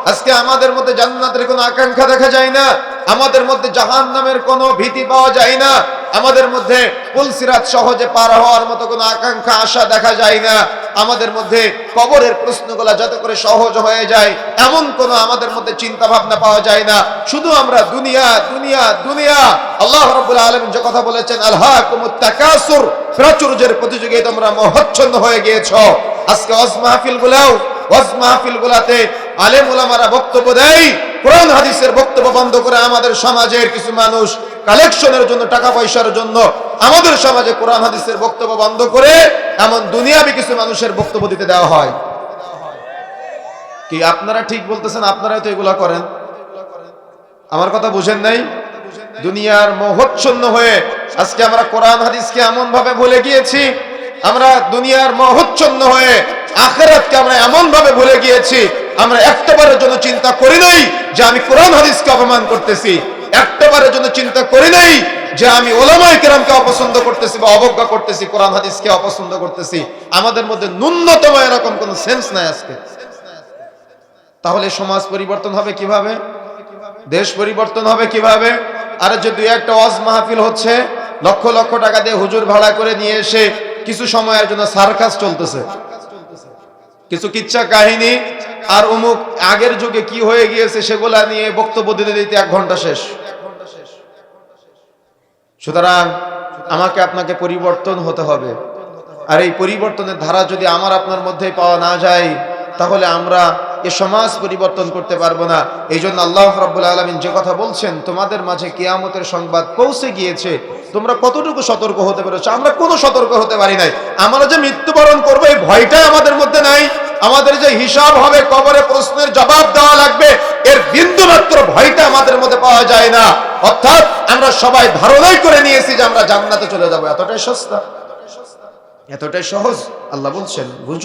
আজকে আমাদের মধ্যে জান্নাতের কোনো আকাঙ্ক্ষা দেখা যায় না, আমাদের মধ্যে জাহান্নামের কোনো ভীতি পাওয়া যায় না, আমাদের মধ্যে পুলসিরাত সহজে পার হওয়ার মতো কোনো আকাঙ্ক্ষা আশা দেখা যায় না, আমাদের মধ্যে কবরের প্রশ্নগুলো যাতে করে সহজ হয়ে যায় এমন কোনো আমাদের মধ্যে চিন্তা ভাবনা পাওয়া যায় না। শুধু আমরা দুনিয়া দুনিয়া দুনিয়া। আল্লাহ রাব্বুল আলামিন যে কথা বলেছেন, আলহাকুমুত তাকাসুর, প্রাচুর্যের প্রতিযোগিতায় তোমরা মোহাচ্ছন্ন হয়ে গিয়েছো। আজকে ওয়াজ মাহফিলগুলাতে আলেম ওলামারা বক্তব্য দেয়, কোরআন হাদিসের বক্তব্য বন্ধ করে আমাদের সমাজের কিছু মানুষ কালেকশনের জন্য, টাকা পয়সার জন্য আমাদের সমাজে কোরআন হাদিসের বক্তব্য বন্ধ করে এমন দুনিয়াবি কিছু মানুষের বক্তব্য দিতে দেওয়া হয়। কি আপনারা ঠিক বলতেছেন? আপনারাই তো এগুলা করেন। আমার কথা বুঝেন নাই? দুনিয়ার মোহচ্ছন্ন হয়ে আজকে আমরা কোরআন হাদিসকে এমন ভাবে ভুলে গিয়েছি, আমরা দুনিয়ার মোহচ্ছন্ন হয়ে আখিরাতকে আমরা এমন ভাবে ভুলে গিয়েছি, আমরা একটাবারের জন্য চিন্তা করি নাই যে আমি কোরআন হাদিসকে অপমান করতেছি, একটাবারের জন্য চিন্তা করি নাই যে আমি উলামায়ে কেরামকে অপছন্দ করতেছি বা অবজ্ঞা করতেছি, কোরআন হাদিসকে অপছন্দ করতেছি। আমাদের মধ্যে ন্যূনতম এরকম কোনো সেন্স নাই আজকে। তাহলে সমাজ পরিবর্তন হবে কিভাবে? দেশ পরিবর্তন হবে কিভাবে? আর যে দুই একটা ওয়াজ মাহফিল হচ্ছে, লক্ষ লক্ষ টাকা দিয়ে হুজুর ভাড়া করে নিয়ে এসে কিছু সময়ের জন্য সার্কাস চলতেছে, কিছু কিচ্ছা কাহিনী আর অমুক আগের যুগে কি হয়ে গিয়েছে সেগুলা নিয়ে বক্তব্য দিতে দিতে 1 ঘন্টা শেষ। সুতরাং আমাকে আপনাকে পরিবর্তন হতে হবে। আর এই পরিবর্তনের ধারা যদি আমার আপনার মধ্যে পাওয়া না যায়, তাহলে আমরা এ সমাজ পরিবর্তন করতে পারবো না। এই জন্য আল্লাহ রাব্বুল আলামিন যে কথা বলছেন, তোমাদের মাঝে কিয়ামতের সংবাদ পৌঁছে গিয়েছে, তোমরা কতটুকু সতর্ক হতে পেরেছো? আমরা কোনো সতর্ক হতে পারি নাই। আমরা যে মৃত্যুবরণ করবো এই ভয়টাই আমাদের মধ্যে নাই। আমাদের যে হিসাব হবে, কবরে প্রশ্নের জবাব দেওয়া লাগবে, এর বিন্দু মাত্র ভয়টা আমাদের মধ্যে পাওয়া যায় না। অর্থাৎ আমরা সবাই ধারণাই করে নিয়েছি যে আমরা জান্নাতে চলে যাবো। এতটাই সস্তা, এতটাই সহজ। আল্লাহ বলছেন, বুঝুন।